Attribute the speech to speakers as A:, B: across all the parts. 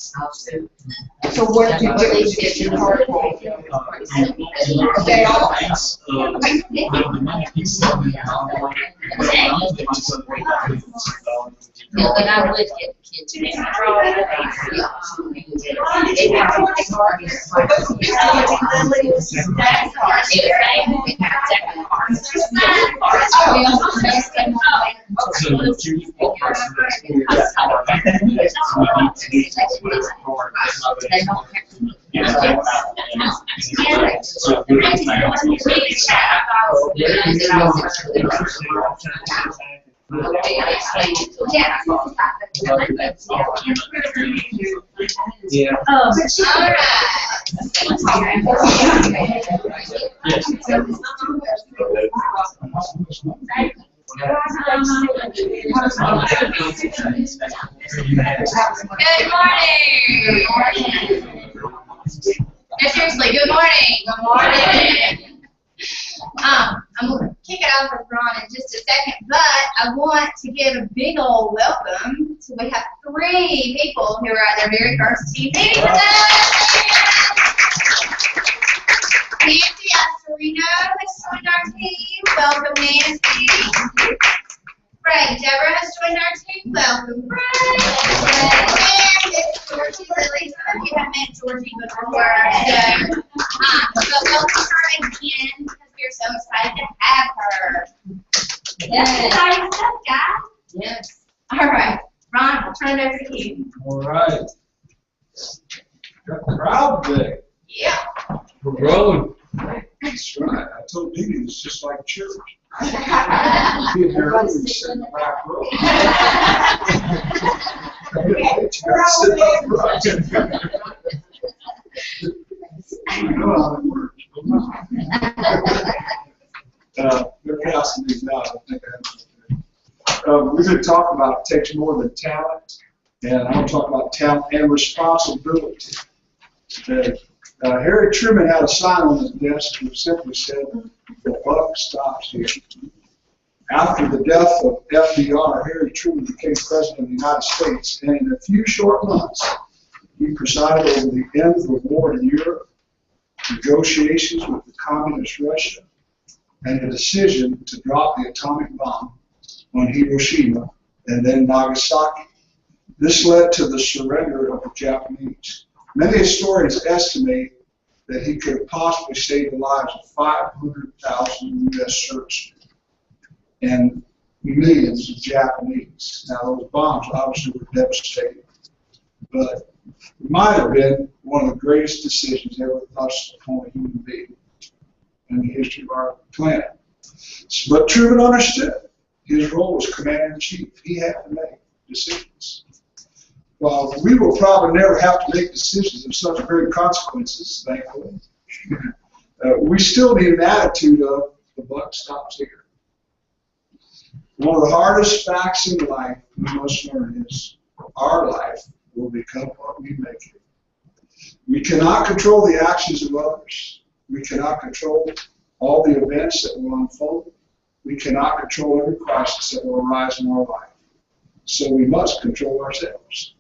A: So where do you get your card from? They all.
B: Yeah, but I would get the kids.
A: They have
C: Yeah.
A: All
D: Good morning. No, seriously, good morning. Good morning. I'm going to kick it off with Ron in just a second, but I want to give a big old welcome. So we have 3 people who are at their very first team meeting with us. Nancy Astorino has joined our team. Welcome, Nancy. Frank Deborah has joined our team. Welcome, Frank. And Miss Georgie Lily. Some of you have met Georgie before. So welcome her again because we're so excited to have her. That's exciting stuff, guys.
B: Yes.
D: All right, Ron, I'll turn it over to you.
C: All right. Got the crowd today.
D: Yeah.
C: We're growing. That's right. I told Dee Dee it's just like church. Get there early and sit in the back row. You gotta sit up front. You know how it works. They're passing these out. I think I have them. We're going to talk about it takes more than talent, and I'm going to talk about talent and responsibility. Harry Truman had a sign on his desk that simply said, "The buck stops here." After the death of FDR, Harry Truman became president of the United States, and in a few short months, he presided over the end of the war in Europe, negotiations with the communist Russia, and the decision to drop the atomic bomb on Hiroshima and then Nagasaki. This led to the surrender of the Japanese. Many historians estimate that he could have possibly saved the lives of 500,000 U.S. servicemen and millions of Japanese. Now, those bombs obviously were devastating, but it might have been one of the greatest decisions ever thrust upon a human being in the history of our planet. But Truman understood his role as commander-in-chief. He had to make decisions. Well, we will probably never have to make decisions of such great consequences, thankfully. We still need an attitude of the buck stops here. One of the hardest facts in life we must learn is our life will become what we make it. We cannot control the actions of others. We cannot control all the events that will unfold. We cannot control every crisis that will arise in our life. So we must control ourselves.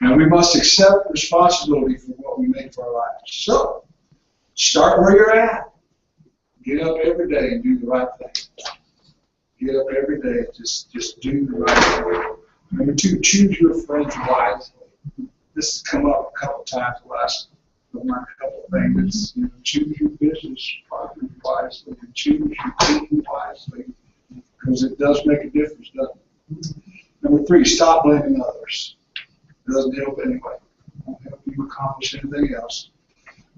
C: And we must accept responsibility for what we make for our lives. So, start where you're at. Get up every day and do the right thing. Get up every day, just do the right thing. Number 2, choose your friends wisely. This has come up a couple times the last couple of things. Choose your business partners wisely and choose your team wisely, because it does make a difference, doesn't it? Number 3, stop blaming others. It doesn't help anyway. It won't help you accomplish anything else.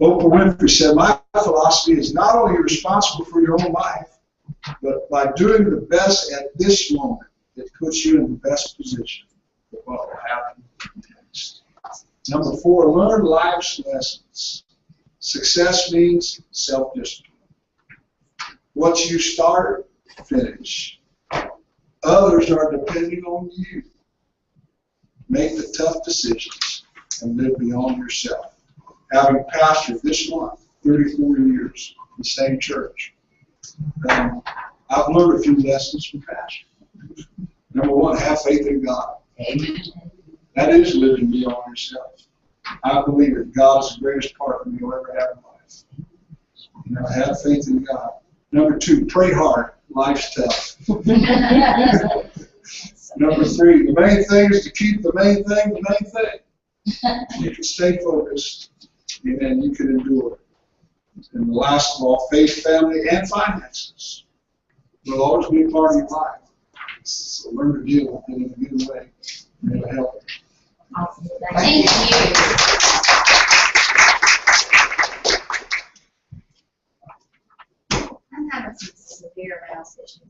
C: Oprah Winfrey said, "My philosophy is not only responsible for your own life, but by doing the best at this moment, it puts you in the best position for what will happen next." Number 4, learn life's lessons. Success means self-discipline. What you start, finish. Others are depending on you. Make the tough decisions and live beyond yourself. Having pastored this month 34 years in the same church, I've learned a few lessons from pastor. Number 1, have faith in God.
B: Amen.
C: That is living beyond yourself. I believe that God is the greatest partner you'll ever have in life. You know, have faith in God. Number 2, pray hard. Life's tough. Number 3, the main thing is to keep the main thing the main thing. You can stay focused, and then you can endure. And the last of all, faith, family, and finances will always be a part of your life. So learn to deal with it in a good way. And it'll help.
B: Awesome.
A: Thank you.
D: I'm having some severe mouse issues.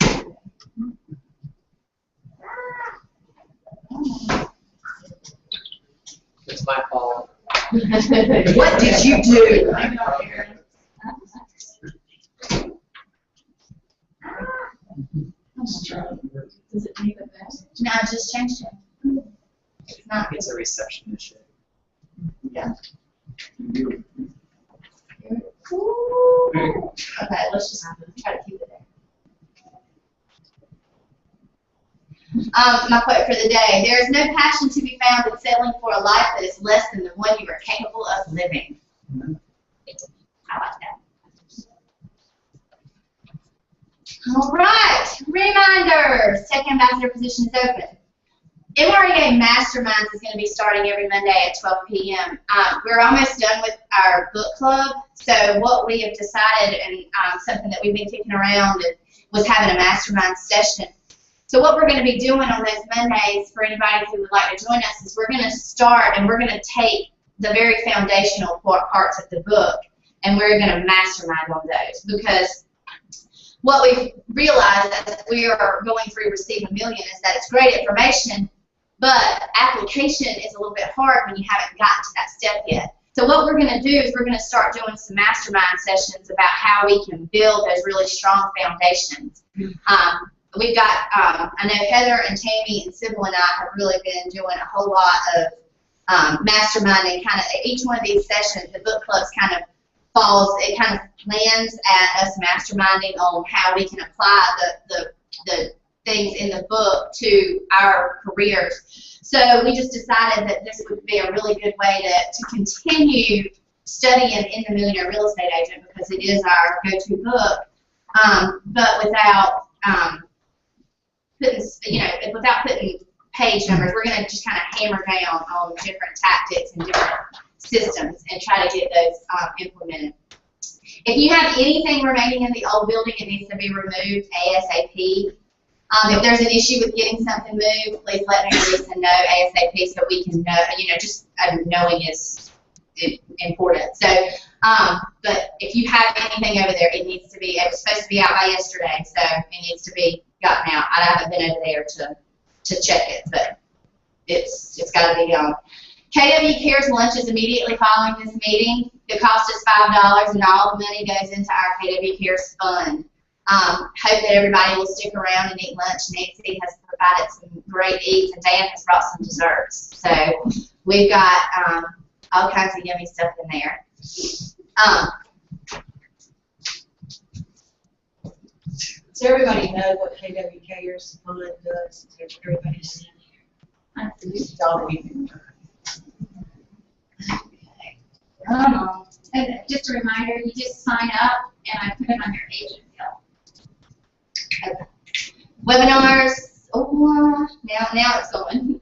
E: It's my fault.
A: What did you do?
B: Does it need a vest?
D: No, I just changed it. It's not.
E: It's a reception issue.
D: Ooh. Okay, let's just try to keep it there. My quote for the day: there is no passion to be found in settling for a life that is less than the one you are capable of living. I like that. All right, reminders. Tech Ambassador position is open. MREA Masterminds is going to be starting every Monday at 12 p.m. We're almost done with our book club, so what we have decided, and something that we've been kicking around, was having a mastermind session. So what we're going to be doing on those Mondays, for anybody who would like to join us, is we're going to start and we're going to take the very foundational parts of the book and we're going to mastermind on those, because what we've realized as we are going through Receive a Million is that it's great information, but application is a little bit hard when you haven't gotten to that step yet. So what we're going to do is we're going to start doing some mastermind sessions about how we can build those really strong foundations. We've got, I know Heather and Tammy and Sybil and I have really been doing a whole lot of masterminding. Kind of each one of these sessions, the book clubs kind of falls, it kind of lands at us masterminding on how we can apply the things in the book to our careers. So we just decided that this would be a really good way to continue studying in the Millionaire Real Estate Agent, because it is our go-to book, but without without putting page numbers. We're going to just kind of hammer down on different tactics and different systems and try to get those implemented. If you have anything remaining in the old building, it needs to be removed ASAP. If there's an issue with getting something moved, please let me or Lisa know ASAP so we can know. Just knowing is important. So, but if you have anything over there, it needs to be. It was supposed to be out by yesterday, so it needs to be gotten out. I haven't been over there to check it, but it's got to be gone. KW Cares lunch is immediately following this meeting. The cost is $5, and all the money goes into our KW Cares fund. Hope that everybody will stick around and eat lunch. Nancy has provided some great eats, and Dan has brought some desserts. So we've got all kinds of yummy stuff in there.
F: Does everybody know what KW Cares fund does? Everybody knows.
B: I do.
A: And just a reminder, you just sign up and I put it on your agent bill.
D: Okay. Webinars. Oh, now it's going.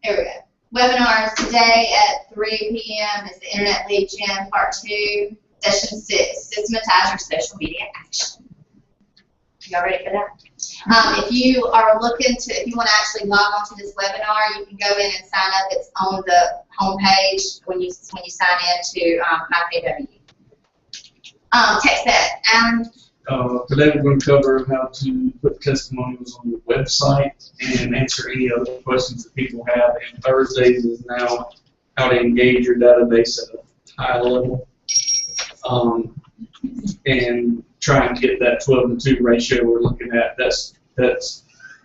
D: There we go. Webinars today at 3 p.m. is the Internet Lead Gen Part 2, Session 6, Systematize Your Social Media Action. Y'all ready for that? If you are looking to, if you want to actually log on to this webinar, you can go in and sign up. It's on the home page when you sign in to MyKW. Text that.
G: Today we're going to cover how to put testimonials on your website and answer any other questions that people have. And Thursdays is now how to engage your database at a high level. And try and get that 12-to-2 ratio we're looking at. That's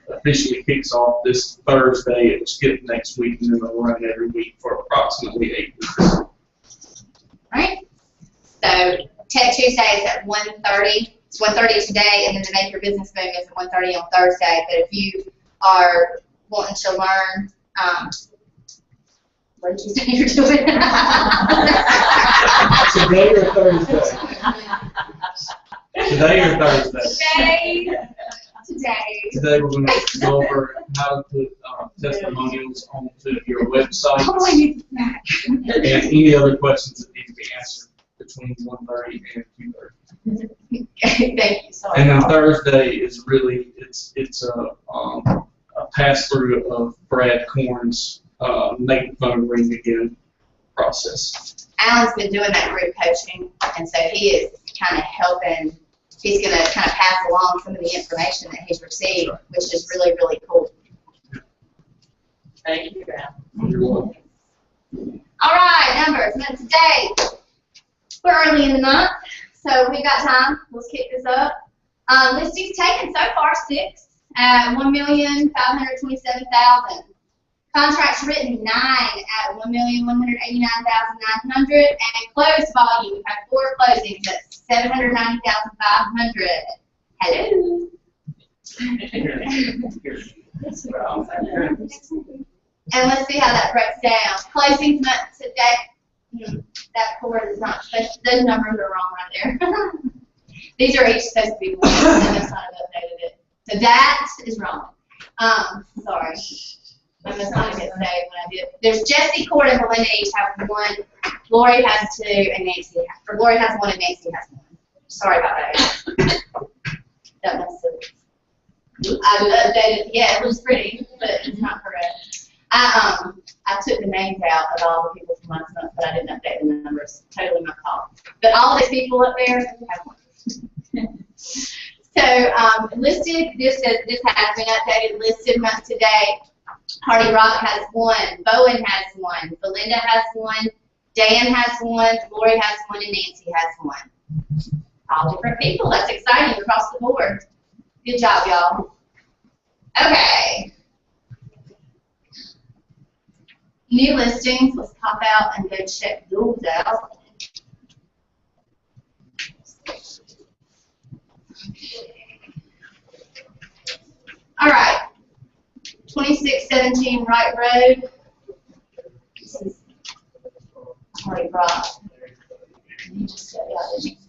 G: officially kicks off this Thursday. It'll skip next week, and then it'll run every week for approximately 8 weeks.
D: Right. So Tech Tuesday is at 1:30. It's 1:30 today, and then the Make Your Business Boom is at 1:30 on Thursday. But if you are wanting to learn, what did you say you're doing?
G: Today or Thursday? Today or Thursday?
D: Today.
G: Today we're going to go over how to put testimonials onto your website
D: Oh, I need that.
G: and any other questions that need to be answered between 1:30 and 2:30.
D: Thank you, sorry.
G: And then Thursday is really, it's a pass through of Brad Korn's make the phone ring again process.
D: Alan's been doing that group coaching, and so he is kind of helping. He's going to kind of pass along some of the information that he's received, which is really, really cool.
F: Thank you, Al.
G: You're welcome.
D: All right, numbers. Now today, we're early in the month, so we got time. Let's kick this up. Listings taken so far 6 at 1,527,000. Contracts written 9 at 1,189,900, and closed volume. We have 4 closings at 790,500. Hello. And let's see how that breaks down. Closings month to date. That cord is not special. Those numbers are wrong right there. These are each supposed to be one, and that's not updated it. So that is wrong. Sorry. I must not have hit save when I did. There's Jesse, Cord, and Belinda each have 1. Lori has 2, and Nancy has, or Lori has 1, and Nancy has 1. Sorry about that. That makes sense. I updated. Yeah, it looks pretty, but it's not correct. I took the names out of all the people from last month, but I didn't update the numbers. Totally my fault. But all these people up there have 1. So listed. This has been updated. Listed month to date. Hardy Rock has 1. Bowen has 1. Belinda has 1. Dan has 1. Lori has 1, and Nancy has 1. All different people. That's exciting across the board. Good job, y'all. Okay. New listings. Let's pop out and go check those out. All right. 2617 Wright Road. This is Hardy Rock. You just said that, didn't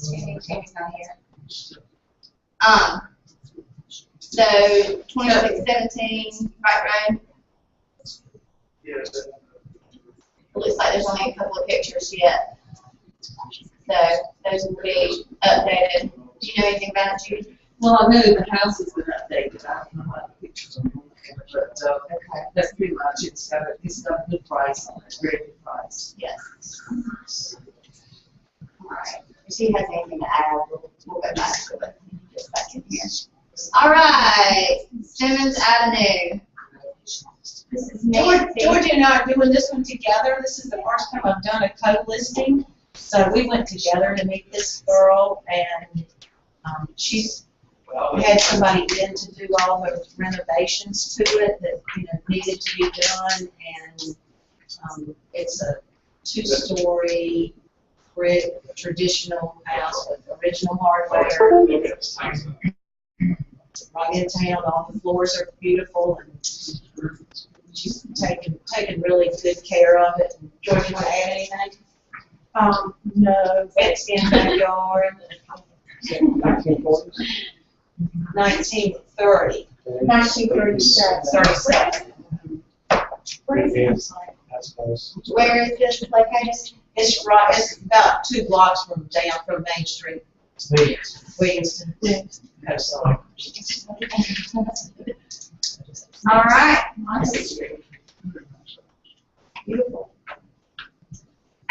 D: you? Tammy's not here. So 2617 Wright Road. It looks like there's only a couple of pictures yet. So those will be updated. Do you know anything about it, Judy?
B: Well, I know the house has been updated. I don't know what the pictures are. But
D: Okay.
B: that's pretty much it. It's got a good price on it. Very good price.
D: Yes. All right. If she has anything to add, we'll go back to it. Just back in here. All right. Simmons Avenue. This is Nancy.
F: Georgia and I are doing this one together. This is the first time I've done a co-listing. So we went together to meet this girl, and she's had somebody in to do all the renovations to it that needed to be done, and it's a 2-story brick traditional house with original hardware. Right in town, all the floors are beautiful, and she's taken really good care of it. George, you want to add anything? No, it's in the yard. 1930. 37.
D: Where is this located?
F: It's right. It's about 2 blocks from Main Street, Williamston. Oh, sorry.
D: All right. Beautiful.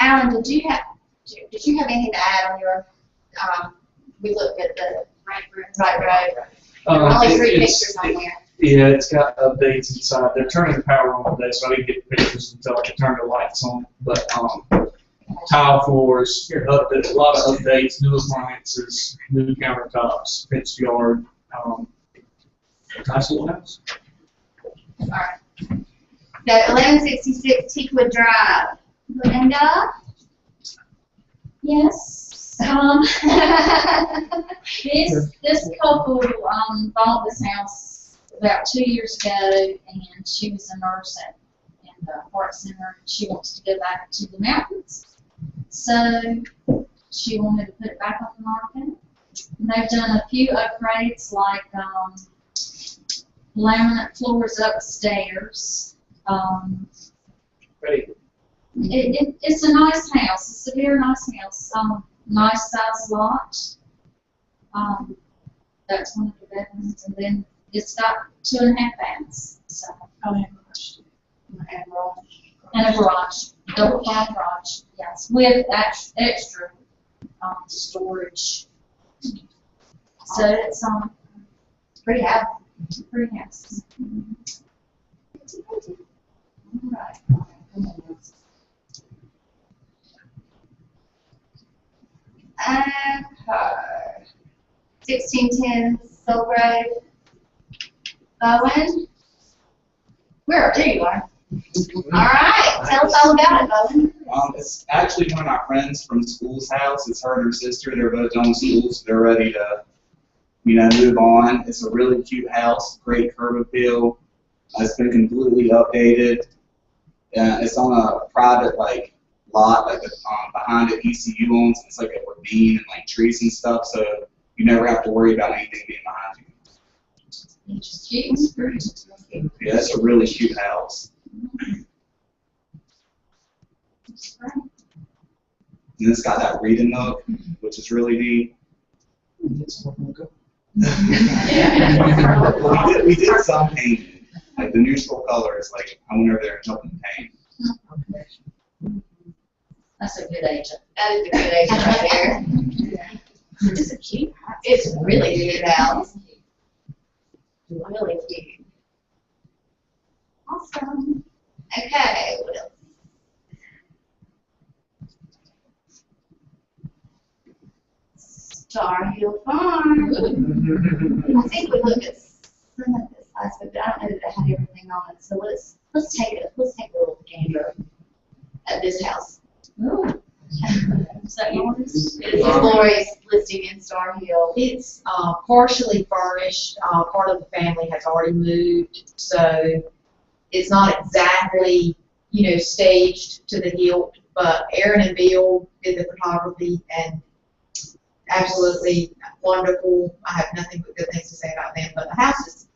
D: Alan, did you have anything to add on your? We looked at the right road. There were only 3 pictures on there.
G: Yeah, it's got updates inside. They're turning the power on today, so I didn't get pictures until I could turn the lights on. But tile floors, a lot of updates, new appliances, new countertops, fenced yard. Nice little house.
D: All right. So 1166 Teakwood Drive. Linda?
A: Yes. This couple bought this house about 2 years ago, and she was a nurse in the Heart Center. She wants to go back to the mountains. So she wanted to put it back on the market. And they've done a few upgrades like laminate floors upstairs.
E: Ready?
A: It's a nice house. It's a very nice house. Nice size lot. That's one of the bedrooms, and then it's got 2.5 baths. So. And a garage, double wide garage, yes, with extra storage. So it's pretty happy. Pretty nice.
D: Okay. 1610 Silgrave. Bowen. There you are. All right, tell us all about it, Bowen.
H: It's actually one of my friends from school's house. It's her and her sister. They're both done with school, so they're ready to, move on. It's a really cute house, great curb appeal. It's been completely updated. It's on a private lot, behind it ECU owns. It's like a ravine and trees and stuff, so you never have to worry about anything being behind you. Yeah, it's a really cute house. And it's got that reading nook, which is really neat. we did some painting, the neutral colors. I went over there and helped them paint.
A: That's a good agent.
D: That is a good agent right there.
A: It's a cute house.
D: It's a really good house. Really cute. Awesome. Okay, what else? Star Hill Farm. I think we looked at some of this last week, but I don't know that it had everything on it. So let's take a little gander at this house.
A: Is that yours?
D: This is Lori's listing in Star Hill.
F: It's partially furnished. Part of the family has already moved, so it's not exactly, staged to the hilt. But Aaron and Bill did the photography, and absolutely wonderful. I have nothing but good things to say about them. But the house is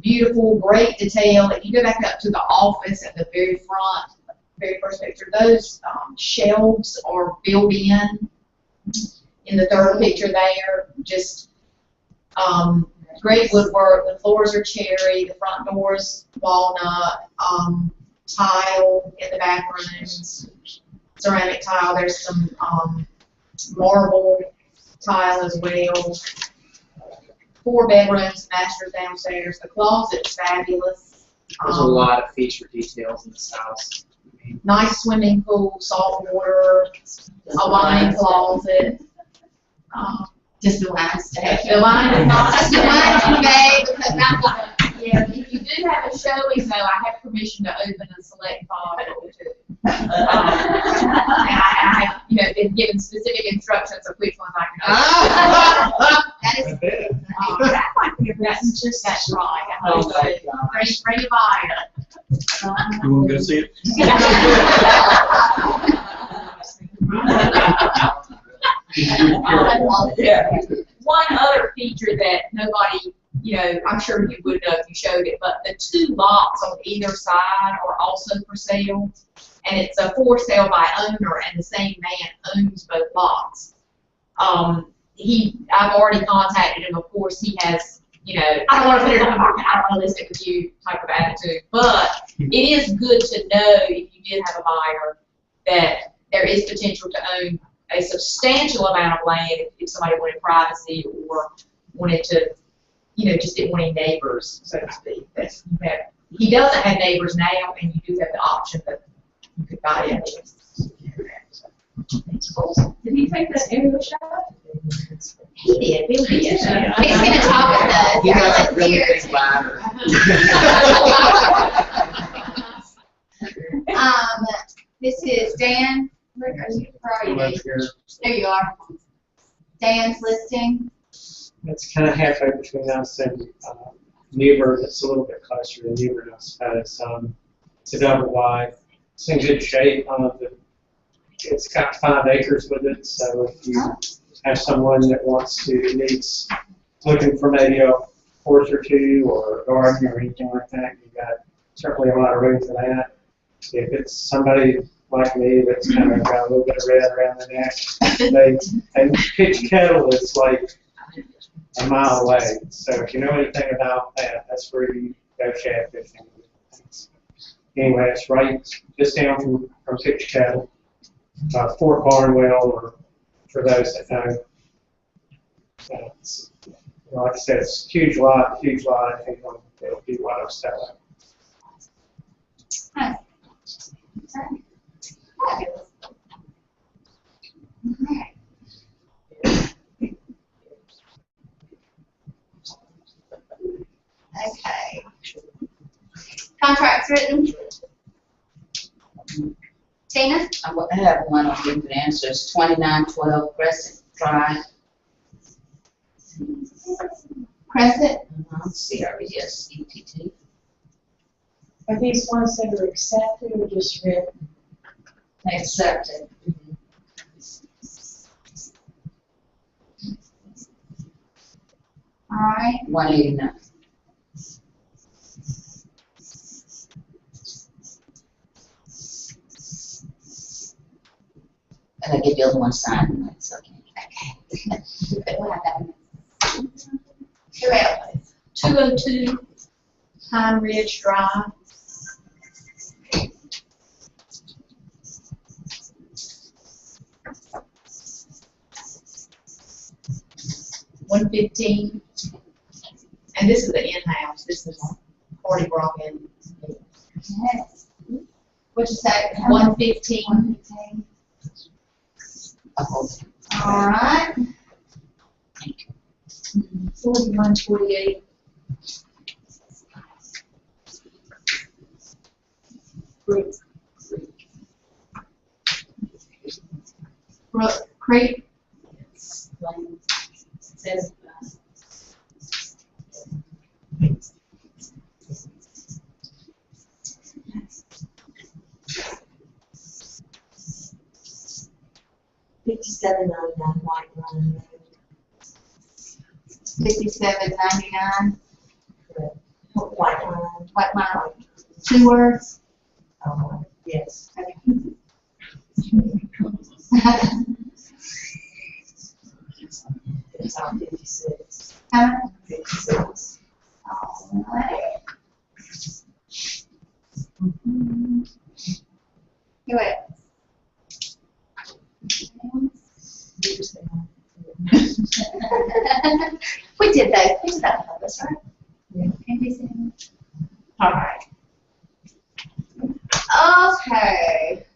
F: beautiful, great detail. If you go back up to the office at the very front, very first picture, those shelves are built in the third picture there. Just great woodwork. The floors are cherry. The front doors walnut. Tile in the bathrooms. Ceramic tile. There's some marble tile as well. 4 bedrooms, master downstairs. The closet's fabulous.
E: There's a lot of feature details in this house.
F: Nice swimming pool, salt water, a wine closet.
A: Just the wine stash.
F: The wine is not
D: That's the one today because that's like,
I: Yeah, if you do have a showing though, I have permission to open a select bottle too. And I have, been given specific instructions of which ones I can open.
D: that is
I: That's right.
E: Oh my
I: Bring a buyer.
G: You want to go see it?
I: One other feature that nobody, I'm sure you would know if you showed it, but the 2 lots on either side are also for sale. And it's a for sale by owner, and the same man owns both lots. I've already contacted him. Of course, he has, I don't want to put it on the market. I don't want to list it with you type of attitude. But it is good to know if you did have a buyer that there is potential to own a substantial amount of land if somebody wanted privacy or wanted to, just didn't want any neighbors, so to speak. He doesn't have neighbors now, and you do have the option that you could buy it. Did he take that aerial shot?
D: he did. Bill did. He's gonna talk with us.
E: He has a
D: Let's
E: really
D: hear
E: big ladder.
D: This is Dan. Where are you? There you are. Dan's listing.
J: It's kind of halfway between us and Newbern, it's a little bit closer to Newbern, I suppose. It's a double wide. It's in good shape. It's got 5 acres with it, so if you have someone that needs, looking for maybe a horse or two or a garden or anything like that, you've got certainly a lot of room for that. If it's somebody like me that's kind of got a little bit of red around the neck, and Pitch Kettle is like a mile away. So if you know anything about that, that's where you go shad fishing. Anyway, it's right just down from Pitch Kettle, Fort Barnwell, or for those that know. So it's, like I said, it's a huge lot. I think it'll be what I'm selling.
A: Nice. Fabulous.
D: Okay. Contracts written. Tina?
K: I have one of you can answer. It's 2912 Crescent Drive.
D: Crescent?
K: CRESETT.
F: Are these ones that are accepted or just written?
K: Accepted.
D: All right.
K: 189. And I give the other one signed. That's okay.
D: We'll have that one. Who else?
I: 202 Pine Ridge Drive. $115, and this is the in-house. This is already brought in.
D: Yes. What'd you say?
I: 115.
D: 115. All right.
I: 41, 48.
D: Brook Creek.
I: Says,
F: 5799 White Line Road.
D: 5799.
F: White Line.
D: White Line. 2 words.
F: Yes. It's on 56.
D: Huh?
F: 56.
D: All right. Who else? We did that. We did that on purpose, right? Yeah. All right. Okay.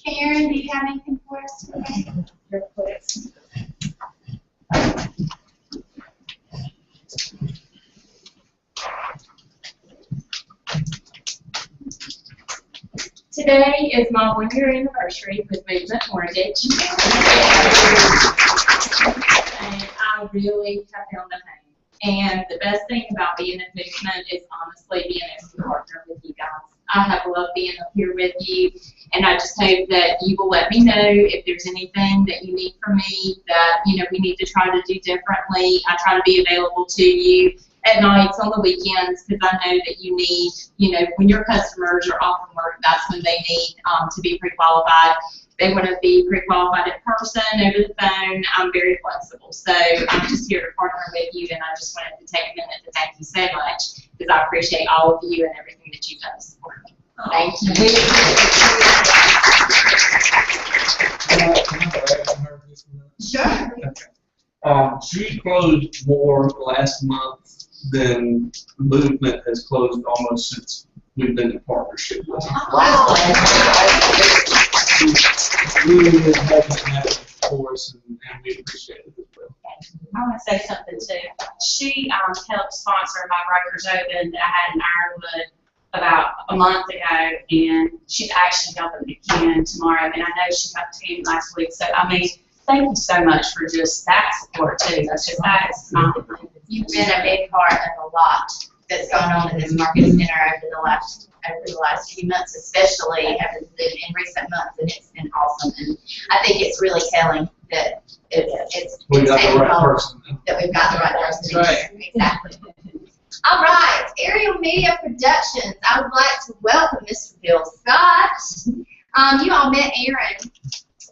D: Karen, do you have anything for us today?
I: today is my 1-year anniversary with Movement Mortgage. And I really have found a home. And the best thing about being at Movement is honestly being able to partner with you guys. I have loved being up here with you, and I just hope that you will let me know if there's anything that you need from me that, you know, we need to try to do differently. I try to be available to you at nights, on the weekends, because I know that you need, you know, when your customers are off from work, that's when they need to be pre-qualified. They want to be pre-qualified in person, over the phone. I'm very flexible. So I'm just here to partner with you, and I just wanted to take a minute to thank you so much, because I appreciate all of you and everything that you've done to support me. Thank you.
D: Sure.
G: She closed more last month than Movement has closed almost since we've been in partnership with them.
D: Wow.
G: Really is making that for us, and we appreciate it as well.
L: I want to say something too. She helped sponsor my Breakers Open that I had in Ironwood about a month ago, and she's actually helping again tomorrow. And I know she helped the team last week. So I mean, thank you so much for just that support too. That's just that's
A: You've been a big part of a lot
D: that's gone on in this marketing center over the last few months, especially in recent months, and it's been awesome. And I think it's really telling that it's
G: We got the
D: taken
G: right
D: hold,
G: person.
D: that we've got the right person.
E: That's right.
D: Exactly. All right, Aerial Media Productions. I would like to welcome Mr. Bill Scott. You all met Aaron.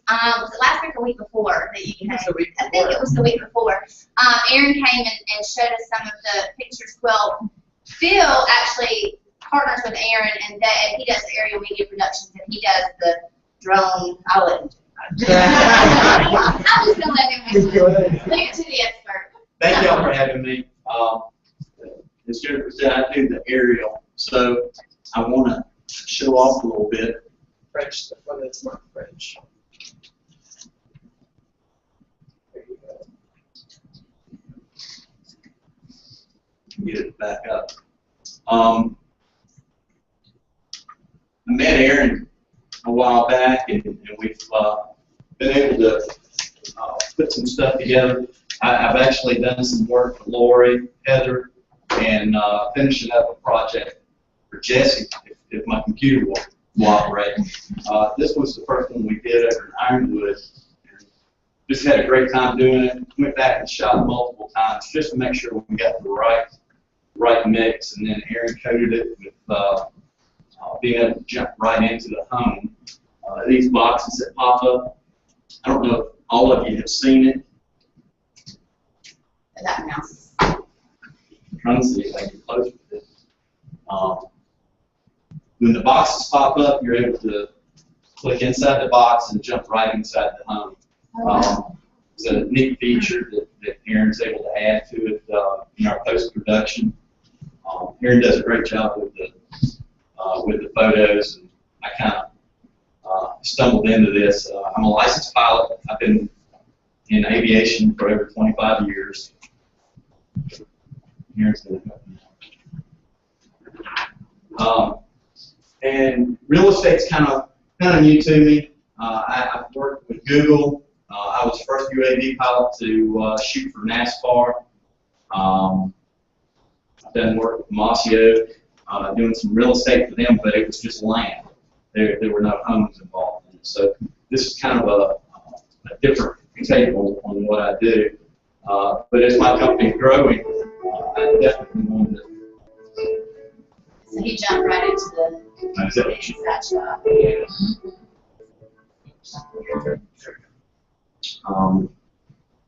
D: Was it last week or week before that you came? I think it was the week before. Aaron came and showed us some of the pictures. Well, Phil actually partners with Aaron, and he does Aerial Media Productions, and he does the drone. I'll let him do it. I'm just gonna let him do it. Leave it to the expert.
M: Thank y'all for having me. As Jennifer said, I do the aerial, so I want to show off a little bit.
E: French, well, that's not French. There you go.
M: Get it back up. I met Aaron a while back, and we've been able to put some stuff together. I've actually done some work for Lori, Heather, and finishing up a project for Jesse, if my computer will cooperate. This was the first one we did over in Ironwood. Just had a great time doing it. Went back and shot multiple times just to make sure we got the right mix, and then Aaron coated it with being able to jump right into the home. These boxes that pop up, I don't know if all of you have seen it.
D: That mouse.
M: I'm trying to see if I can get closer to this. When the boxes pop up, you're able to click inside the box and jump right inside the home. It's a neat feature that Aaron's able to add to it in our post-production. Aaron does a great job with the photos, and I kind of stumbled into this. I'm a licensed pilot. I've been in aviation for over 25 years. Aaron's going to help me. And real estate's kind of new to me. I've worked with Google. I was the first UAV pilot to shoot for NASCAR. I've done work with Mossio, doing some real estate for them, but it was just land. There were no homes involved in it. So this is kind of a different take on what I do. But as my company is growing, I definitely wanted to.
D: So he jumped right into the inside shot.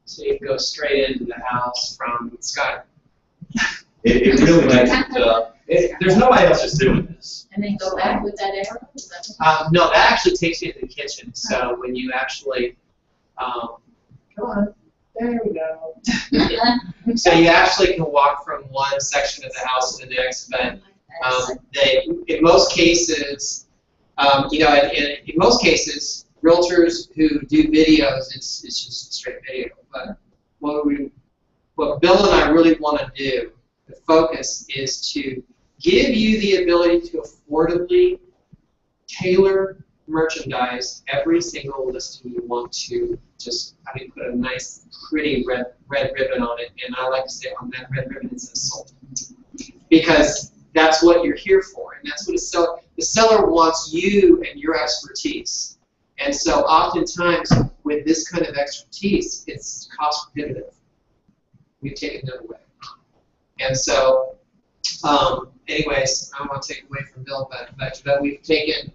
E: So you can go straight into the house from Skype.
M: It really makes it, there's nobody else that's doing this.
A: And then go back with that arrow?
E: No, that actually takes you to the kitchen. So when you actually,
A: Go on. There we go.
E: so you actually can walk from one section of the house to the next, but in most cases, in most cases, realtors who do videos, it's just straight video. But what Bill and I really want to do, the focus is to give you the ability to affordably tailor merchandise every single listing you want to. Just put a nice, pretty red ribbon on it, and I like to say on that red ribbon it says sold, because that's what you're here for, and that's what the seller wants you and your expertise. And so oftentimes with this kind of expertise, it's cost prohibitive. We've taken that away. And so, anyways, I don't want to take away from Bill, but we've taken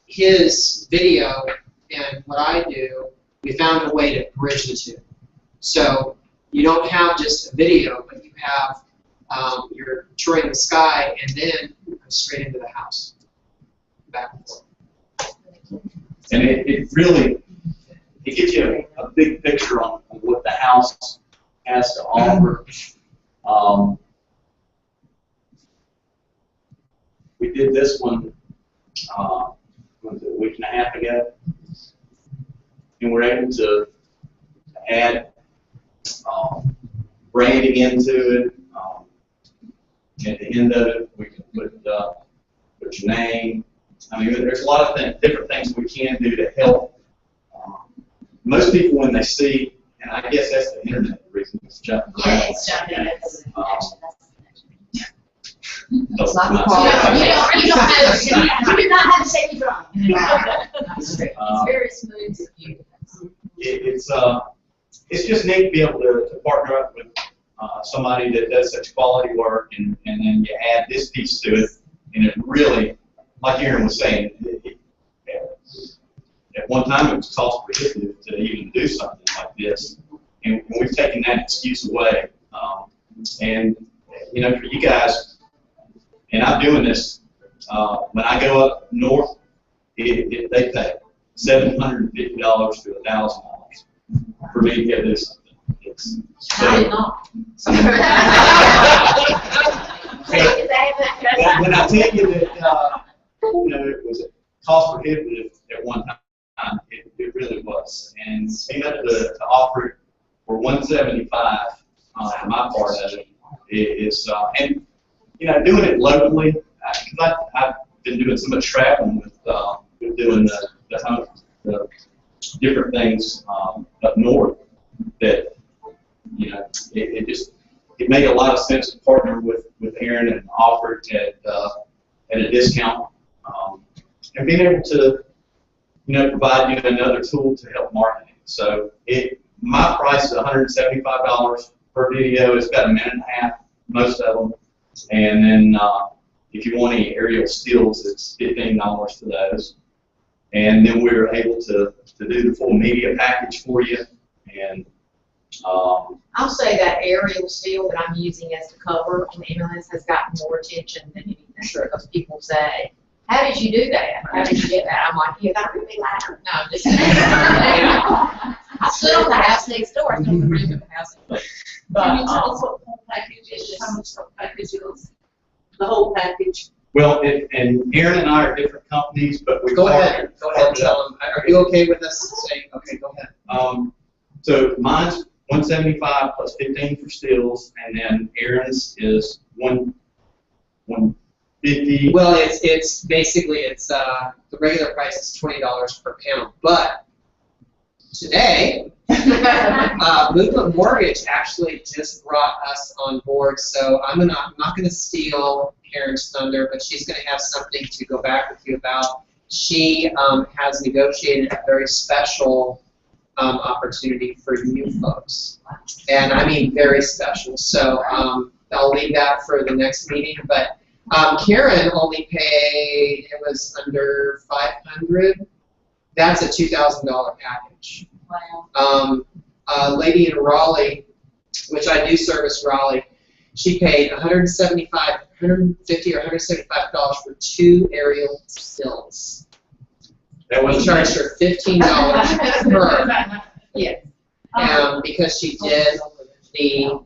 E: his video and what I do, we found a way to bridge the two. So you don't have just a video, but you have, you're touring the sky and then you go straight into the house. Back and forth.
M: And it really, it gives you a big picture on what the house has to offer. We did this one, was it a week and a half ago? And we're able to add branding into it. At the end of it, we can put your name. I mean, there's a lot of different things we can do to help. Most people, when they see, and I guess that's the internet reason it's jumping around.
D: Yeah, it's jumping.
K: It's not the
D: You
K: quality.
D: do not have to say me wrong.
I: It's very smooth to you.
M: It's just neat to be able to partner up with somebody that does such quality work, and then you add this piece to it, and it really, like Aaron was saying, at one time it was cost prohibitive to even do something like this, and we've taken that excuse away. And you know, for you guys, and I'm doing this when I go up north, they pay $750 to $1,000 for me to get this something.
I: I did not.
M: When I tell you that, you know, it was cost prohibitive at one time, it really was. And being able to offer it for $175 for my part of it is, and you know, doing it locally, because I've been doing so much traveling with doing the different things up north that, you know, it made a lot of sense to partner with Aaron and offer it at a discount, and being able to, you know, provide you another tool to help marketing. So my price is $175 per video. It's got a minute and a half, most of them, and then if you want any aerial stills, it's $15 for those. And then we're able to do the full media package for you. And
I: I'll say that aerial still that I'm using as the cover on the ambulance has gotten more attention than anything, because people say, how did you do that? How did you get that? I'm like, you got really loud. No, I'm just kidding. I stood on the house next door. I stood on the roof of the house. But,
F: Can you tell us what the whole package is, how much the package is? The whole package?
M: well, and Aaron and I are different companies, but we
E: Go ahead, tell them. Are you okay with us saying, okay, go ahead.
M: So mine's $175 plus $15 for stills, and then Aaron's is $150.
E: Well, it's basically the regular price is $20 per pound, but today, Movement Mortgage actually just brought us on board, so I'm not going to steal Karen's thunder, but she's going to have something to go back with you about. She has negotiated a very special opportunity for you folks, and I mean very special. So I'll leave that for the next meeting, but Karen only paid, it was under $500. That's a $2,000 package.
I: Wow.
E: A lady in Raleigh, which I do service Raleigh, she paid $150 or $175 for 2 aerial stills.
M: That
E: We
M: was
E: charged her $15 per,
I: Yes.
E: because she did the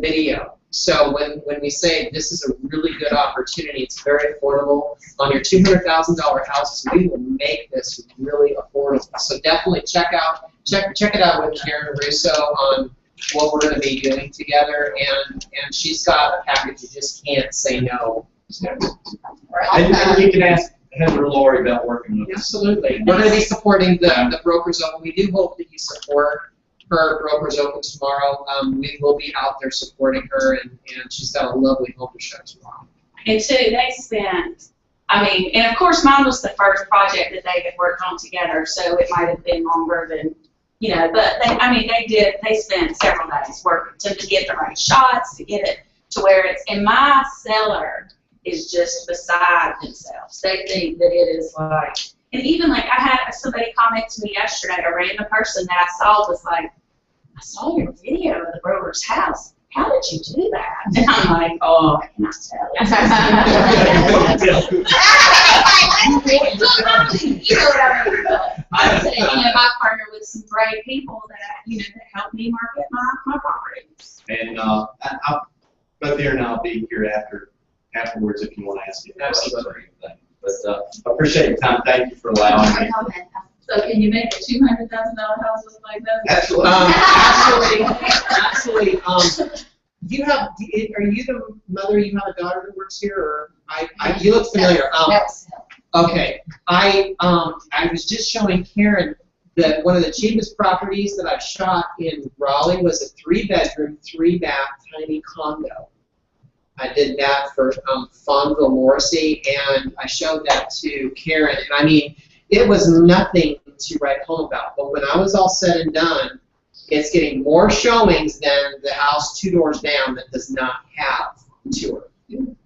E: video. So when we say this is a really good opportunity, it's very affordable. On your $200,000 houses, we will make this really affordable. So definitely check it out with Karen Russo on what we're going to be doing together, and she's got a package you just can't say no to.
M: And you can ask Heather or Lori about working with us.
E: Absolutely. We're going to be supporting the Brokers Open. We do hope that you support her Brokers Open tomorrow. We will be out there supporting her, and she's got a lovely home to show tomorrow.
L: And two, they spent, I mean, and of course mine was the first project that they had worked on together, so it might have been longer than, you know, but they spent several days working to get the right shots, to get it to where it's, and my seller is just beside themselves. They think that it is like, and even like I had somebody comment to me yesterday, a random person that I saw was like, I saw your video of the Broder's house. How did you do that? And I'm like, oh, I cannot tell I said, you know, I partner with some great people that, you know, that help me market my properties.
M: And both Aaron and I'll be here afterwards if you want to ask me questions or anything. But I appreciate your time. Thank you for allowing me.
B: So can you make a $200,000 house look like that?
E: Actually, are you the mother? You have a daughter that works here, or you look familiar. Okay, I was just showing Karen that one of the cheapest properties that I shot in Raleigh was a 3-bedroom, 3-bath tiny condo. I did that for Fonville Morrissey, and I showed that to Karen. And I mean, it was nothing to write home about. But when I was all said and done, it's getting more showings than the house 2 doors down that does not have a tour.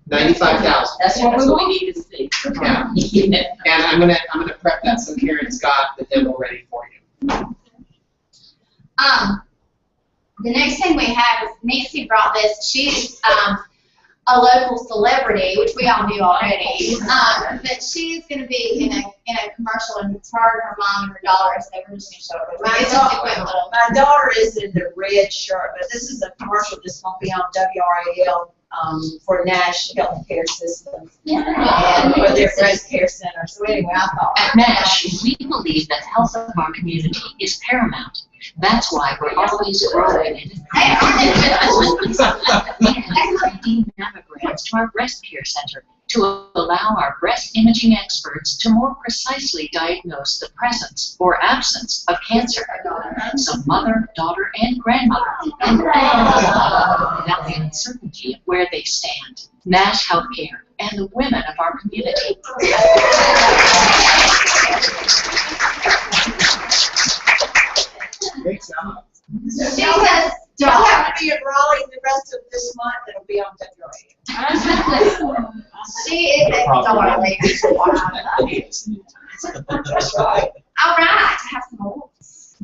E: 95,000.
F: That's what we need to see.
E: Yeah. And I'm gonna prep that so Karen's got the demo ready for you.
D: The next thing we have is Nancy brought this. She's a local celebrity, which we all knew already. But she's going to be in a commercial, and it's her and her mom and her daughter, so we're just going to show her. It's just a quick little.
F: My daughter is in the red shirt, but this is a commercial that's going to be on WRAL for Nash Healthcare System and for their breast care center. So anyway, I thought.
N: At Nash, we believe that health of our community is paramount. That's why we're always growing and bringing mammograms to our breast care center to allow our breast imaging experts to more precisely diagnose the presence or absence of cancer. So mother, daughter, and grandmother can without the uncertainty of where they stand. Nash Healthcare and the women of our community.
E: Great job.
F: Y'all have to be at Raleigh the rest of this month. It'll be on WRAL.
D: She is darling. All right, I have some awards.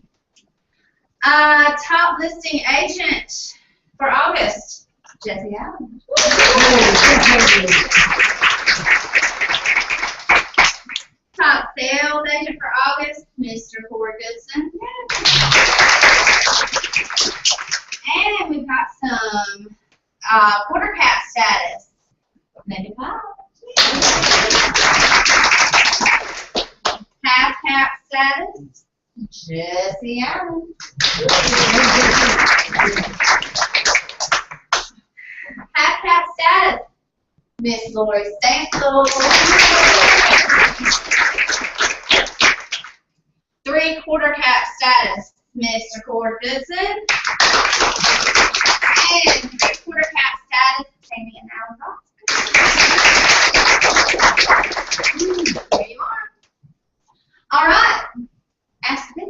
D: Top listing agent for August, Jesse Allen. Top sales agent for August, Mr. Corey Goodson. And we've got some quarter cap status. Maybe five. Half cap status, Jesse Allen. Half cap status, Miss Lori Stansel. 3/4 cap status, Mr. Corey Goodson. And 3/4 cap status, Tammy and Alan Fox. There you are. All right. Ask Vic.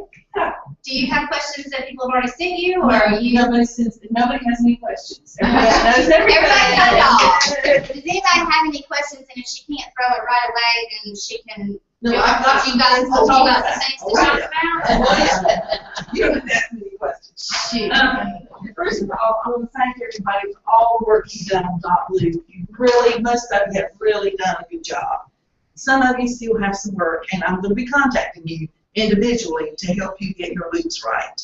D: Do you have questions that people have already sent you, or are you?
B: Nobody has any questions. Everybody knows everything.
D: Everybody knows it all. Does anybody have any questions? And if she can't throw it right away, then she can.
B: No, I've got
D: you guys some things to talk about.
B: You don't have that many questions. First of all, I want to thank everybody for all the work you've done on Dot Blue. Most of you have really done a good job. Some of you still have some work, and I'm going to be contacting you individually to help you get your loops right.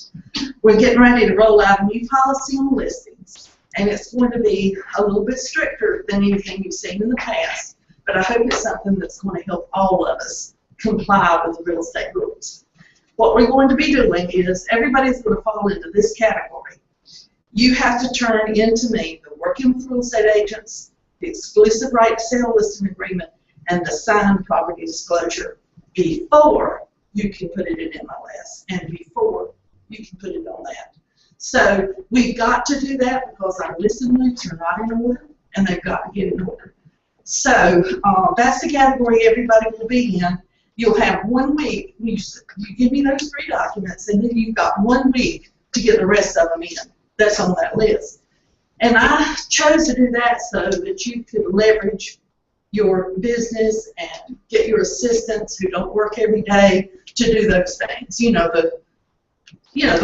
B: We're getting ready to roll out a new policy on listings, and it's going to be a little bit stricter than anything you've seen in the past, but I hope it's something that's going to help all of us comply with the real estate rules. What we're going to be doing is everybody's going to fall into this category. You have to turn into me the working with real estate agents, the exclusive right to sell listing agreement, and the signed property disclosure before you can put it in MLS and before you can put it on that. So we've got to do that because our listing loops are not in order and they've got to get in order. So that's the category everybody will be in. You'll have 1 week. You give me those 3 documents, and then you've got 1 week to get the rest of them in. That's on that list. And I chose to do that so that you could leverage your business and get your assistants who don't work every day to do those things. You know, the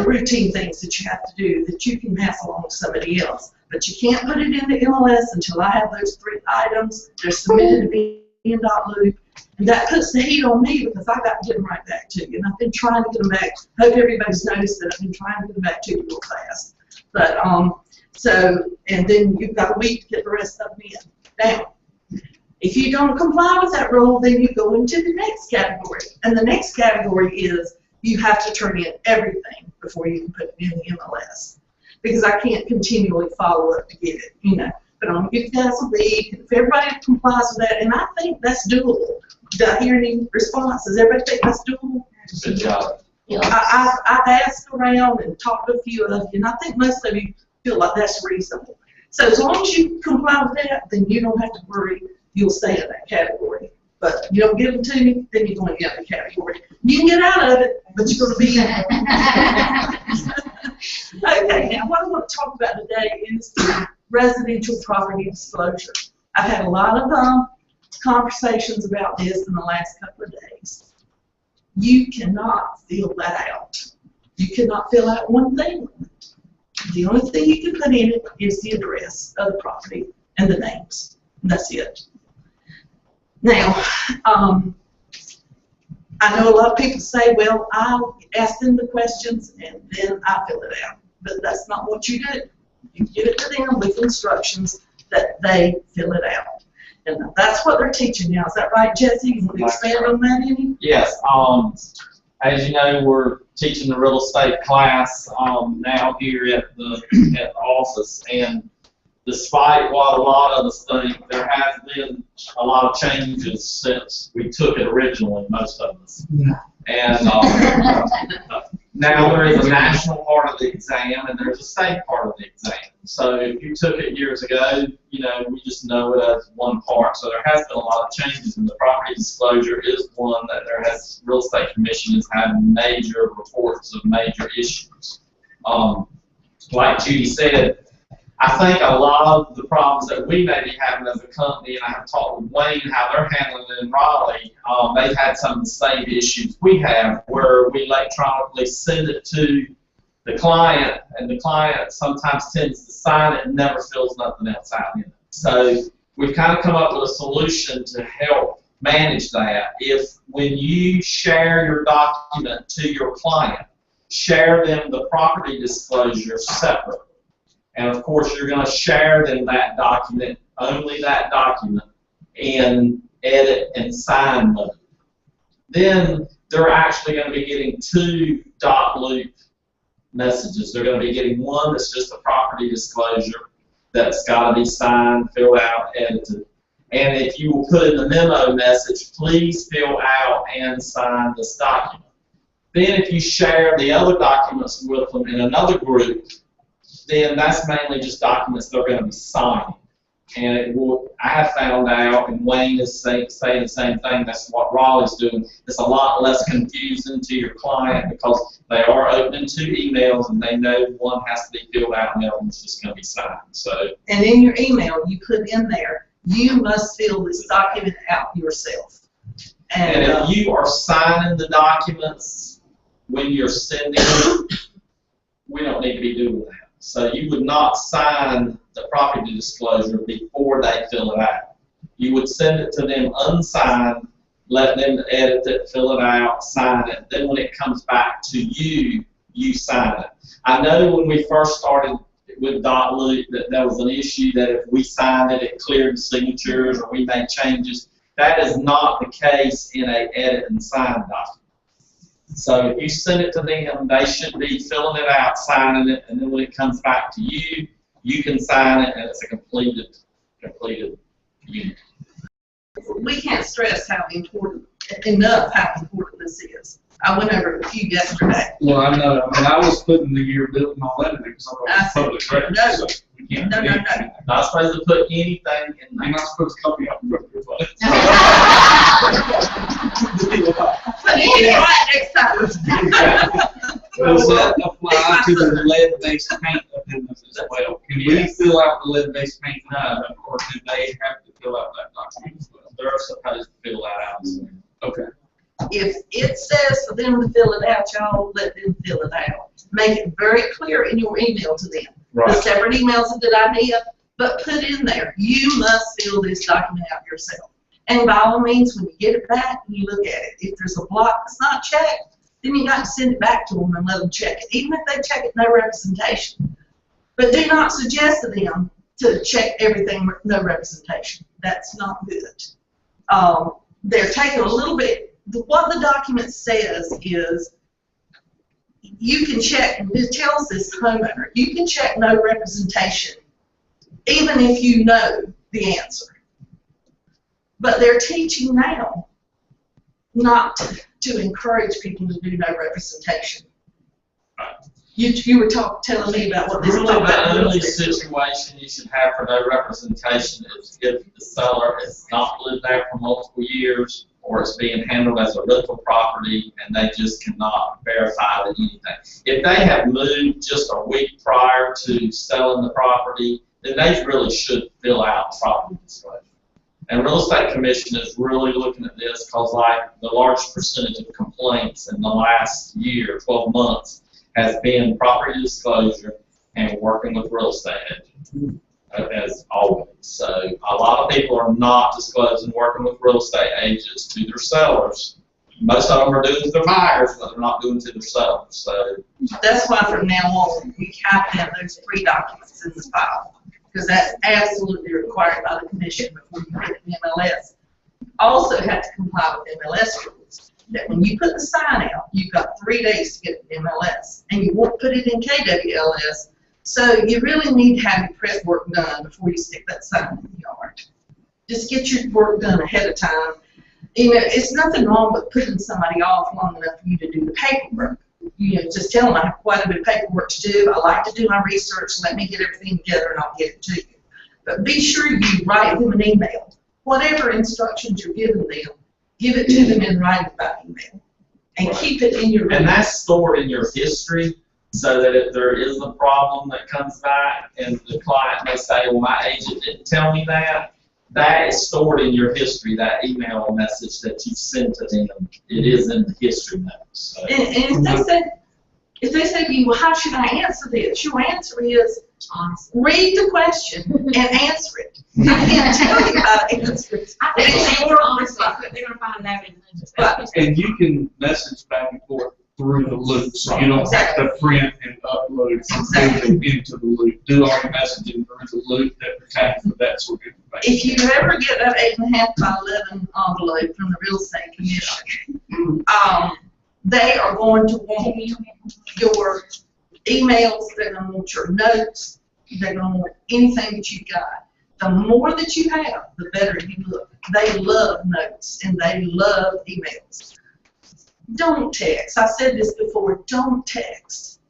B: routine things that you have to do that you can pass along to somebody else. But you can't put it into MLS until I have those 3 items. They're submitted to me in .loop. And that puts the heat on me because I got to get them right back to you. And I've been trying to get them back. Hope everybody's noticed that I've been trying to get them back to you real fast. But and then you've got a week to get the rest of them in. Now, if you don't comply with that rule, then you go into the next category. And the next category is you have to turn in everything before you can put it in the MLS. Because I can't continually follow up to get it, you know. But I'm going to give you guys a week. If everybody complies with that, and I think that's doable. Did I hear any responses? Everybody think that's doable?
M: Good job.
B: I've asked around and talked to a few of you, and I think most of you feel like that's reasonable. So as long as you comply with that, then you don't have to worry, you'll stay in that category. But you don't give them to me, then you're going to get in the category. You can get out of it, but you're going to be in it. Okay, now what I want to talk about today is the residential property disclosure. I've had a lot of conversations about this in the last couple of days. You cannot fill that out. You cannot fill out one thing. The only thing you can put in it is the address of the property and the names. And that's it. Now, I know a lot of people say, well, I'll ask them the questions and then I fill it out. But that's not what you do. You give it to them with instructions that they fill it out. And that's what they're teaching now. Is that right, Jesse? You want to expand on that any?
M: Yes. As you know, we're teaching the real estate class now here at the office, and despite what a lot of us think, there has been a lot of changes since we took it originally, most of us.
G: Yeah.
M: And now there is a national part of the exam and there's a state part of the exam. So if you took it years ago, you know, we just know it as one part. So there has been a lot of changes, and the property disclosure is one that real estate commission has had major reports of major issues. Like Judy said, I think a lot of the problems that we may be having as a company, and I have talked with Wayne how they're handling it in Raleigh, they've had some of the same issues we have, where we electronically send it to the client, and the client sometimes tends to sign it and never fills nothing else out in it. So we've kind of come up with a solution to help manage that. If when you share your document to your client, share them the property disclosure separately. And of course, you're going to share them that document, only that document, in edit and sign mode. Then they're actually going to be getting 2 dot loop messages. They're going to be getting one that's just a property disclosure that's got to be signed, filled out, edited. And if you will put in the memo message, please fill out and sign this document. Then if you share the other documents with them in another group, then that's mainly just documents they're going to be signing. And it will, I have found out, and Wayne is saying the same thing, that's what Raleigh's doing. It's a lot less confusing to your client because they are opening 2 emails and they know one has to be filled out and the other one's just going to be signed. So.
B: And in your email, you put in there, you must fill this document out yourself.
M: And if you are signing the documents when you're sending them, we don't need to be doing that. So you would not sign the property disclosure before they fill it out. You would send it to them unsigned, let them edit it, fill it out, sign it. Then when it comes back to you, you sign it. I know when we first started with dot loop that there was an issue that if we signed it, it cleared the signatures or we made changes. That is not the case in a edit and sign document. So if you send it to them, they should be filling it out, signing it, and then when it comes back to you, you can sign it, and it's a completed unit.
B: We can't stress enough how important this is. I went over it with you yesterday.
G: Well, I know. I mean, I was putting the year building all that in there because I thought it was public record.
B: No.
G: So we can't
B: No.
M: Not supposed to put anything in there.
G: I'm not supposed to copy out the record.
B: But you get it right next time.
G: Does that apply to the lead-based paint amendments as well? Can we fill out the lead-based paint, or do they have to fill out that document as well?
M: They're supposed to fill that out.
G: Okay.
B: If it says for them to fill it out, y'all let them fill it out. Make it very clear in your email to them.
G: Right.
B: The separate email is a good idea, but put in there, you must fill this document out yourself. And by all means, when you get it back, you look at it. If there's a block that's not checked, then you got to send it back to them and let them check it, even if they check it no representation. But do not suggest to them to check everything no representation. That's not good. They're taking a little bit. What the document says is you can check, and it tells this homeowner, you can check no representation even if you know the answer. But they're teaching now not to encourage people to do no representation. You were telling me about what this
M: Really,
B: talk
M: the
B: about.
M: only situation you should have for no representation is if the seller has not lived there for multiple years, or it's being handled as a rental property, and they just cannot verify that anything. If they have moved just a week prior to selling the property, then they really should fill out property disclosure. And real estate commission is really looking at this because, like, the largest percentage of complaints in the last year, 12 months, has been property disclosure and working with real estate agents, as always. So a lot of people are not disclosing working with real estate agents to their sellers. Most of them are doing it to their buyers, but they're not doing it to their sellers. So
B: That's why from now on, we have to have those 3 documents in the file, because that's absolutely required by the commission before you put it in MLS. Also have to comply with MLS rules, that when you put the sign out, you've got 3 days to get it in MLS, and you won't put it in KWLS, so you really need to have your prep work done before you stick that sign in the yard. Just get your work done ahead of time. You know, it's nothing wrong with putting somebody off long enough for you to do the paperwork. You know, just tell them I have quite a bit of paperwork to do. I like to do my research. Let me get everything together and I'll get it to you. But be sure you write them an email. Whatever instructions you're giving them, give it to them in writing by email. And keep it in your
M: and that's stored in your history, so that if there is a problem that comes back and the client may say, well, my agent didn't tell me that, that is stored in your history, that email message that you sent to them. It is in the history notes. So.
B: And if they say to you, well, how should I answer this? Your answer is, read the question and answer it. I can't tell you how to answer it.
I: I think
B: It's
I: they
B: your
I: honestly,
B: responsibility.
I: they're gonna find out in the
G: And you can message back and forth through the loop, so you don't have to print and upload something into the loop. Do all your messaging through the loop that pertains to that sort of information.
B: If you ever get that 8.5 by 11 envelope from the real estate commission, they are going to want your emails, they're going to want your notes, they're going to want anything that you've got. The more that you have, the better you look. They love notes and they love emails. Don't text. I said this before, don't text.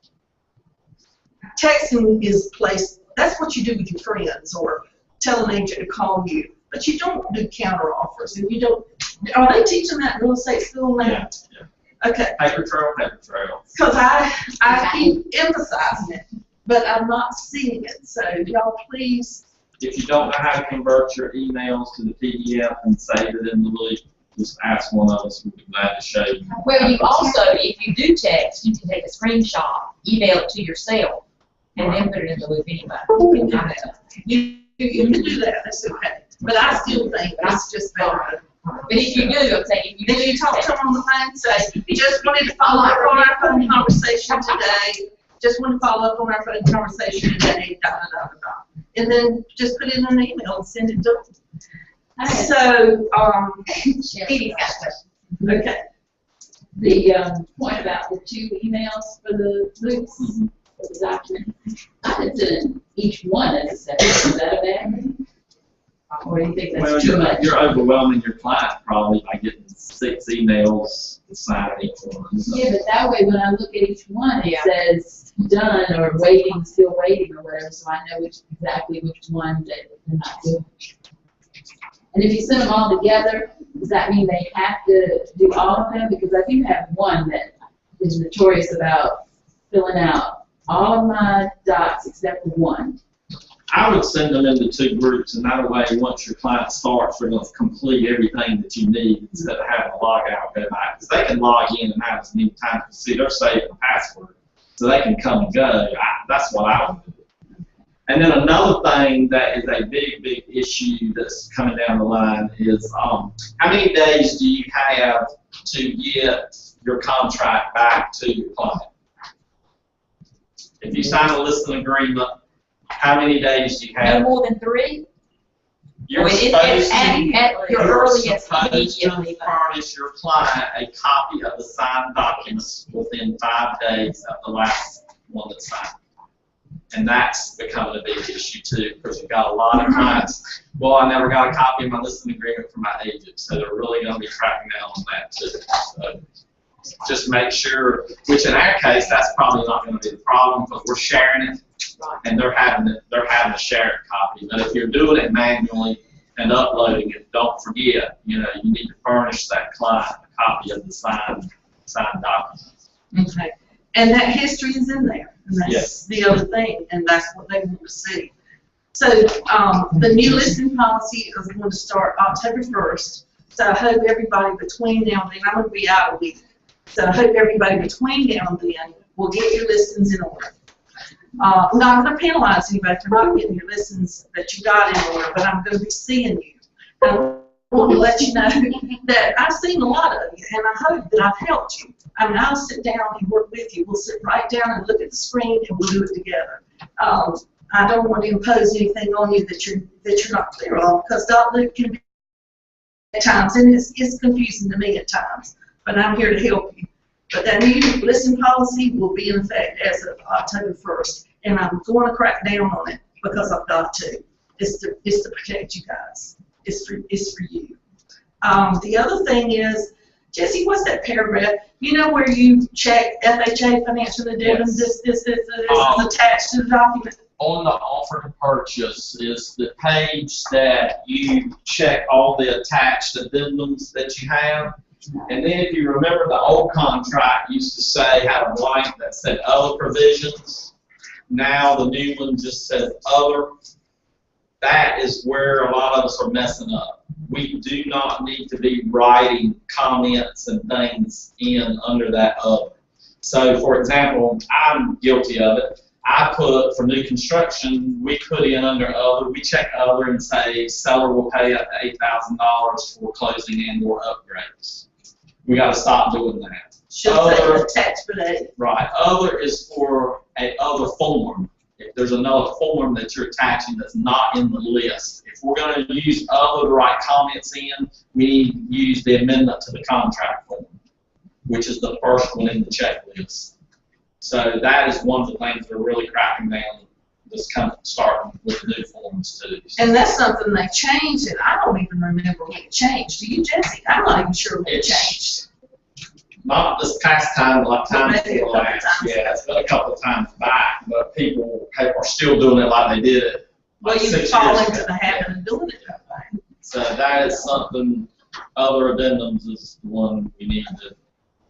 B: Texting is place, that's what you do with your friends, or tell an agent to call you. But you don't do counter offers, and you don't, are they teaching that in real estate school now?
M: Yeah.
B: Okay.
M: Paper trail.
B: Because I keep emphasizing it, but I'm not seeing it. So y'all please.
M: If you don't know how to convert your emails to the PDF and save it in the loop, just ask one of us. We'd be glad to show you.
I: Well, you also, if you do text, you can take a screenshot, email it to yourself, and then put it in the loop anyway.
B: You can do that. That's okay. But I still think it's just better.
I: But if you do, I'm saying, if you
B: If you talk to them on the phone, say, just wanted to follow up on our phone conversation today. Just wanted to follow up on our phone conversation today. Da, da, da, da, da. And then just put it in an email and send it to them. So,
I: Petey's got a question.
B: okay.
O: The point about the 2 emails for the loops, for the document, I could send each one as a separate. Is that a bad thing? Or do you think
M: Well,
O: that's too much?
M: you're overwhelming your client probably by getting 6 emails to sign each one. So.
O: Yeah, but that way when I look at each one, it says done or waiting, still waiting or whatever, so I know exactly which one that they're not doing. And if you send them all together, does that mean they have to do all of them? Because I do have one that is notorious about filling out all of my docs except for one.
M: I would send them into 2 groups, and that way, once your client starts, they're going to complete everything that you need instead of having to log out and go back. Because they can log in and have as many times as see they're saving the password, so they can come and go. That's what I would do. And then another thing that is a big, big issue that's coming down the line is how many days do you have to get your contract back to your client? If you sign a listing agreement, how many days do you have?
I: No more than 3?
M: You're
I: Well,
M: supposed to,
I: at your
M: you're
I: earliest
M: supposed
I: immediately.
M: to furnish your client a copy of the signed documents within 5 days of the last one that's signed. And that's becoming a big issue too, because you've got a lot of clients, well, I never got a copy of my listing agreement from my agent, so they're really going to be tracking down on that too. just make sure, which in our case, that's probably not gonna be the problem, because we're sharing it, and they're having to share a copy. But if you're doing it manually and uploading it, don't forget, you need to furnish that client a copy of the signed document.
B: Okay. And that history is in there, and that's
M: Yes.
B: the other thing, and that's what they want to see. So, the new listing policy is going to start October 1st, so I hope everybody between now and then, I'm going to be out a week, so I hope everybody between now and then will get your listings in order. I'm not going to penalize anybody for not getting your listings that you got in order, but I'm going to be seeing you. And I want to let you know that I've seen a lot of you, and I hope that I've helped you. I mean, I'll sit down and work with you. We'll sit right down and look at the screen, and we'll do it together. I don't want to impose anything on you that you're not clear on, because .loop can be at times, and it's confusing to me at times. But I'm here to help you. But that new listing policy will be in effect as of October 1st, and I'm going to crack down on it because I've got to. It's to protect you guys. It's for you. The other thing is, Jesse, what's that paragraph? You know where you check FHA financial addendum, this is attached to the document?
M: On the offer to purchase is the page that you check all the attached addendums that you have. And then if you remember, the old contract used to say, had a blank that said other provisions. Now the new one just says other. That is where a lot of us are messing up. We do not need to be writing comments and things in under that other. So for example, I'm guilty of it. I put, for new construction, we put in under other, we check other and say seller will pay up to $8,000 for closing and or upgrades. We got to stop doing that.
B: Should say attachment A.
M: Right. Other is for a other form. If there's another form that you're attaching that's not in the list, if we're going to use other to write comments in, we need to use the amendment to the contract form, which is the first one in the checklist. So that is one of the things we're really cracking down, just kind of starting with the new forms too.
B: And that's something they changed, and I don't even remember when it changed. Do you, Jesse? I'm not even sure when it changed.
M: Not this past time, like time
B: Maybe a
M: before
B: couple
M: last.
B: times.
M: Yeah, it's been a couple of times back, but people are still doing it like they did it.
B: Well,
M: like
B: you
M: 6
B: fall
M: years
B: into
M: ago.
B: the habit of doing it that way.
M: So that is something, other addendums is the one we need to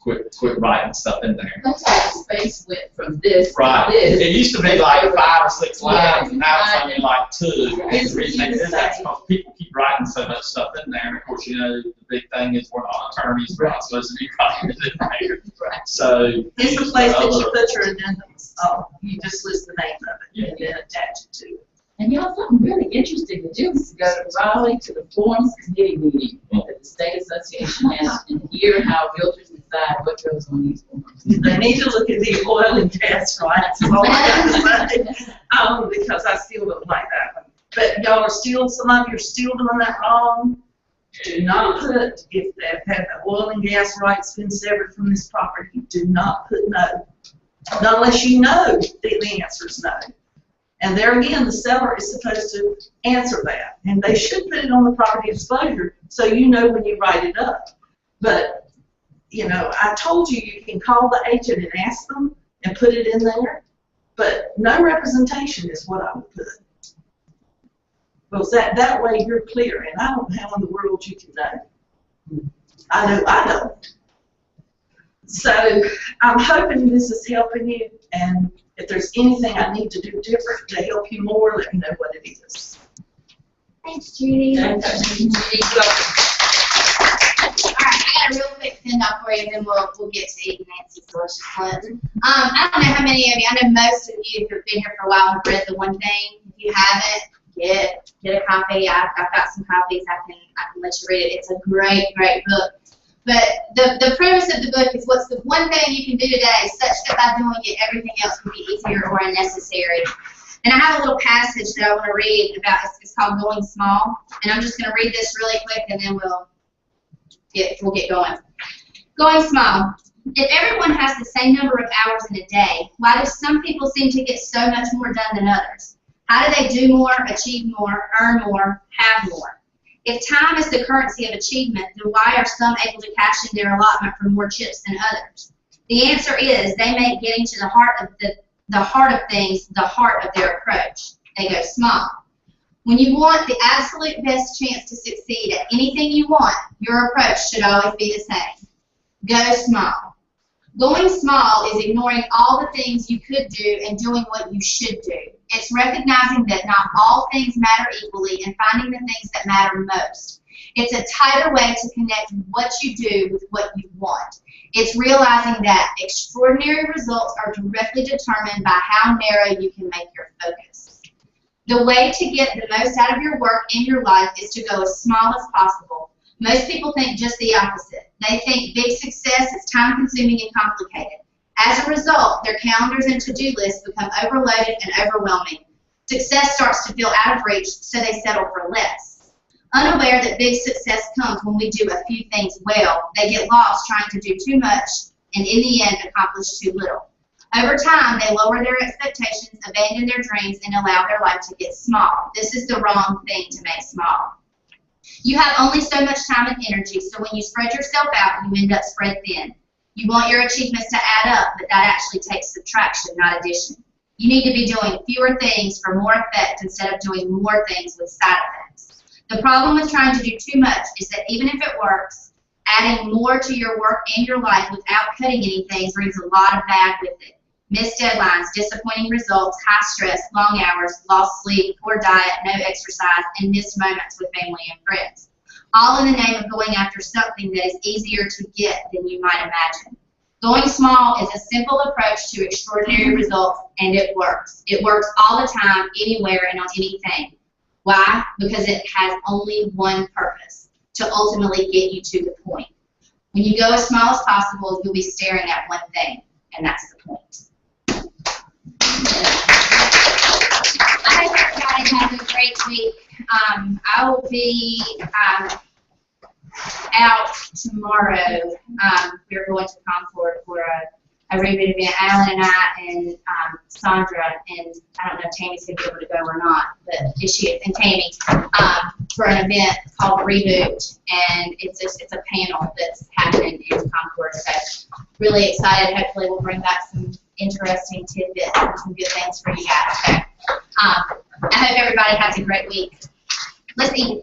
M: quit writing stuff in there.
O: That's why the space went from this
M: Right.
O: to this.
M: It used to be like 5 or 6 lines,
O: Yeah,
M: and now it's only like 2. And
B: It's
M: the reason they
B: easy to
M: did that is
B: say.
M: because people keep writing so much stuff in there. And of course, the big thing is we're not attorneys, we're not supposed to be writing it in there. So
B: It's the
M: use
B: place that you
M: other-
B: put your addendums. You just list the name of it and then attach it to it.
O: And something really interesting, that you used to go to Raleigh to the Forms Committee meeting that the State Association has and hear how realtors decide what goes on these forms.
B: They need to look at the oil and gas rights, is all I got to say, because I still don't like that one. But y'all are still, some of you are still doing that wrong. Do not put, if they have the oil and gas rights been severed from this property, do not put no. Not unless you know the answer is no. And there again, the seller is supposed to answer that. And they should put it on the property disclosure so you know when you write it up. But, I told you you can call the agent and ask them and put it in there, but no representation is what I would put. Because that way you're clear, and I don't know how in the world you can know. I don't. So I'm hoping this is helping you, and if there's anything I need to do different to help you more, let me know what it is.
D: Thanks, Judy.
B: Thanks.
D: All right, I got a real quick send-off for you, and then we'll get to eating Nancy's delicious lunch. I don't know how many of you, I know most of you who've been here for a while have read The One Thing. If you haven't, get a copy. I've got some copies. I can let you read it. It's a great book. But the premise of the book is, what's the one thing you can do today such that by doing it, everything else will be easier or unnecessary. And I have a little passage that I want to read about. It's called Going Small. And I'm just going to read this really quick, and then we'll get going. Going small. If everyone has the same number of hours in a day, why do some people seem to get so much more done than others? How do they do more, achieve more, earn more, have more? If time is the currency of achievement, then why are some able to cash in their allotment for more chips than others? The answer is they make getting to the heart of things the heart of their approach. They go small. When you want the absolute best chance to succeed at anything you want, your approach should always be the same. Go small. Going small is ignoring all the things you could do and doing what you should do. It's recognizing that not all things matter equally and finding the things that matter most. It's a tighter way to connect what you do with what you want. It's realizing that extraordinary results are directly determined by how narrow you can make your focus. The way to get the most out of your work and your life is to go as small as possible. Most people think just the opposite. They think big success is time-consuming and complicated. As a result, their calendars and to-do lists become overloaded and overwhelming. Success starts to feel out of reach, so they settle for less. Unaware that big success comes when we do a few things well, they get lost trying to do too much and in the end accomplish too little. Over time, they lower their expectations, abandon their dreams, and allow their life to get small. This is the wrong thing to make small. You have only so much time and energy, so when you spread yourself out, you end up spread thin. You want your achievements to add up, but that actually takes subtraction, not addition. You need to be doing fewer things for more effect instead of doing more things with side effects. The problem with trying to do too much is that even if it works, adding more to your work and your life without cutting anything brings a lot of bad with it. Missed deadlines, disappointing results, high stress, long hours, lost sleep, poor diet, no exercise, and missed moments with family and friends. All in the name of going after something that is easier to get than you might imagine. Going small is a simple approach to extraordinary results, and it works. It works all the time, anywhere, and on anything. Why? Because it has only one purpose, to ultimately get you to the point. When you go as small as possible, you'll be staring at one thing, and that's the point. I hope everybody has a great week. I will be out tomorrow. We're going to Concord for a reboot event. Alan and I and Sandra, and I don't know if Tammy's going to be able to go or not, but she is, and Tammy, for an event called Reboot, and it's a panel that's happening in Concord. So really excited. Hopefully we'll bring back some interesting tidbits and some good things for you guys. So I hope everybody has a great week. Let's eat.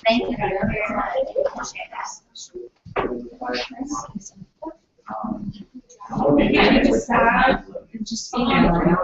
D: Thank you very much. Appreciate that.
B: Just email her.